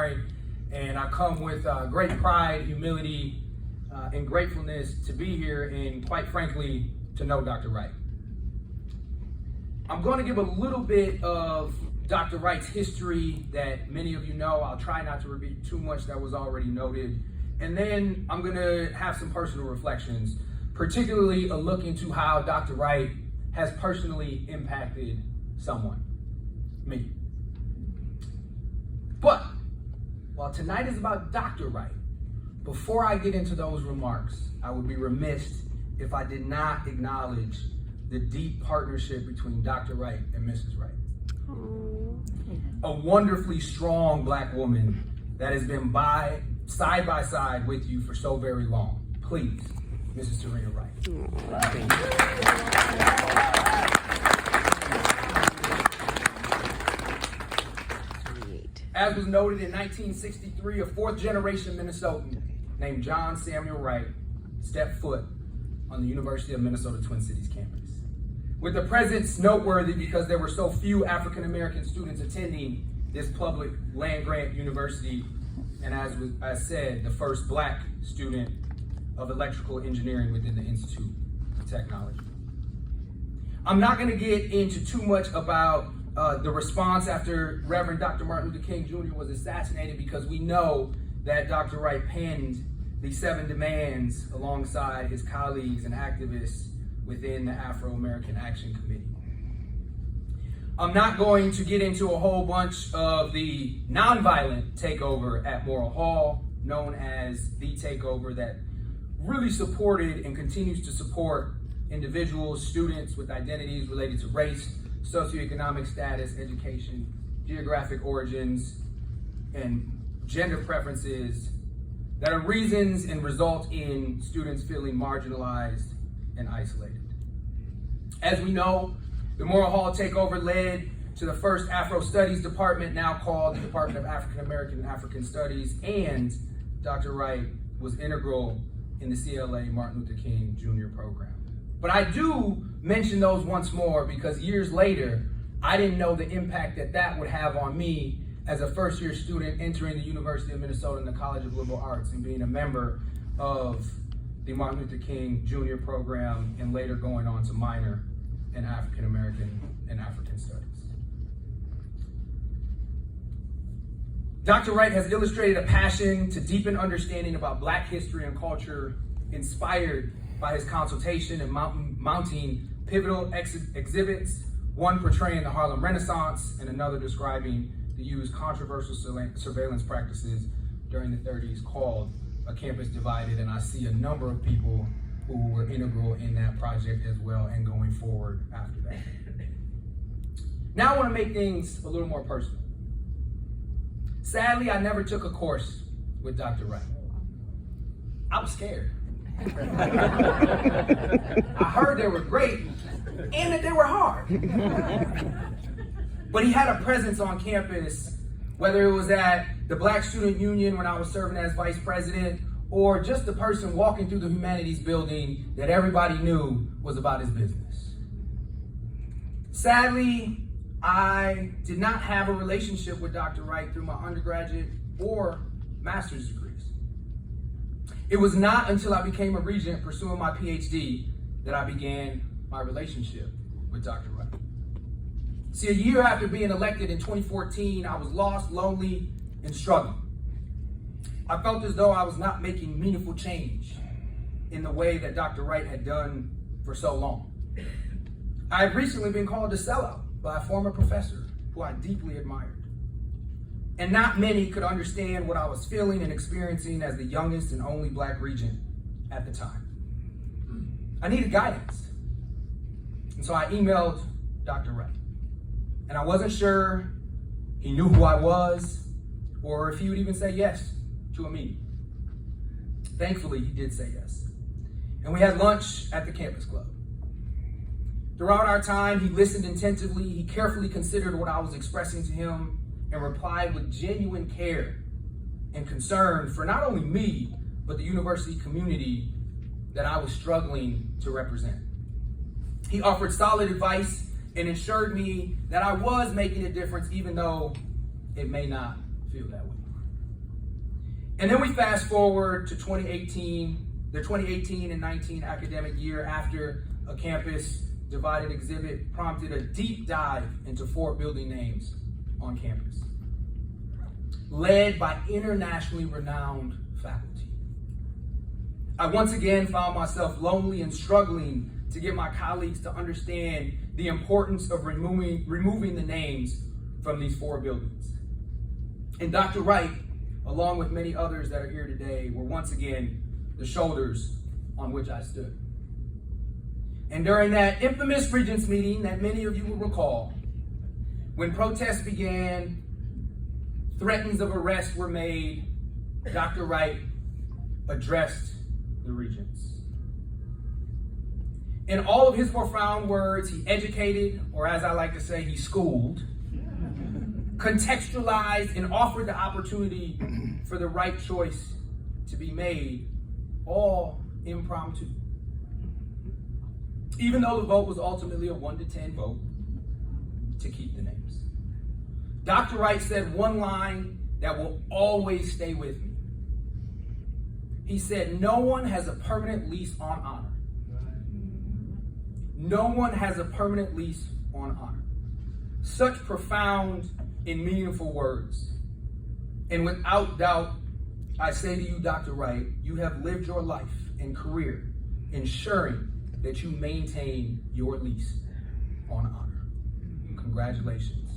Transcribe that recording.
Omari, and I come with great pride, humility, and gratefulness to be here and, quite frankly, to know Dr. Wright. I'm going to give a little bit of Dr. Wright's history that many of you know. I'll try not to repeat too much that was already noted. And then I'm going to have some personal reflections, particularly a look into how Dr. Wright has personally impacted someone, me. But while tonight is about Dr. Wright, before I get into those remarks, I would be remiss if I did not acknowledge the deep partnership between Dr. Wright and Mrs. Wright. A wonderfully strong Black woman that has been side by side with you for so very long. Please, Mrs. Serena Wright. As was noted in 1963, a fourth generation Minnesotan named John Samuel Wright stepped foot on the University of Minnesota Twin Cities campus. With a presence noteworthy because there were so few African American students attending this public land-grant university, and as I said, the first Black student of electrical engineering within the Institute of Technology. I'm not going to get into too much about the response after Reverend Dr. Martin Luther King Jr. was assassinated, because we know that Dr. Wright penned the 7 demands alongside his colleagues and activists within the Afro-American Action Committee. I'm not going to get into a whole bunch of the nonviolent takeover at Morrill Hall, known as the takeover, that really supported and continues to support individuals, students with identities related to race, socioeconomic status, education, geographic origins, and gender preferences that are reasons and result in students feeling marginalized and isolated. As we know, the Morrill Hall takeover led to the first Afro Studies department, now called the Department of African American and African Studies, and Dr. Wright was integral in the CLA Martin Luther King Jr. program. But I do mention those once more because years later, I didn't know the impact that that would have on me as a first-year student entering the University of Minnesota in the College of Liberal Arts and being a member of the Martin Luther King Jr. program, and later going on to minor in African American and African Studies. Dr. Wright has illustrated a passion to deepen understanding about Black history and culture, inspired by his consultation and mounting pivotal exhibits, one portraying the Harlem Renaissance and another describing the U's controversial surveillance practices during the 30s, called A Campus Divided. And I see a number of people who were integral in that project as well and going forward after that. Now I want to make things a little more personal. Sadly, I never took a course with Dr. Wright. I was scared. I heard they were great and that they were hard. But he had a presence on campus, whether it was at the Black Student Union when I was serving as vice president, or just the person walking through the humanities building that everybody knew was about his business. Sadly, I did not have a relationship with Dr. Wright through my undergraduate or master's degrees. It was not until I became a regent pursuing my PhD that I began my relationship with Dr. Wright. See, a year after being elected in 2014, I was lost, lonely, and struggling. I felt as though I was not making meaningful change in the way that Dr. Wright had done for so long. I had recently been called a sellout by a former professor who I deeply admired. And not many could understand what I was feeling and experiencing as the youngest and only Black regent at the time. I needed guidance. And so I emailed Dr. Wright. And I wasn't sure he knew who I was or if he would even say yes to a meeting. Thankfully, he did say yes. And we had lunch at the campus club. Throughout our time, he listened attentively. He carefully considered what I was expressing to him and replied with genuine care and concern for not only me, but the university community that I was struggling to represent. He offered solid advice and assured me that I was making a difference, even though it may not feel that way. And then we fast forward to 2018, the 2018 and 19 academic year, after a campus divided exhibit prompted a deep dive into 4 building names on campus, led by internationally renowned faculty. I once again found myself lonely and struggling to get my colleagues to understand the importance of removing the names from these 4 buildings. And Dr. Wright, along with many others that are here today, were once again the shoulders on which I stood. And during that infamous Regents meeting that many of you will recall, when protests began, threats of arrest were made, Dr. Wright addressed the Regents. In all of his profound words, he educated, or as I like to say, he schooled, contextualized, and offered the opportunity for the right choice to be made, all impromptu. Even though the vote was ultimately a 1-10 vote to keep the names. Dr. Wright said one line that will always stay with me. He said, "No one has a permanent lease on honor." No one has a permanent lease on honor. Such profound and meaningful words. And without doubt, I say to you, Dr. Wright, you have lived your life and career ensuring that you maintain your lease on honor. Congratulations.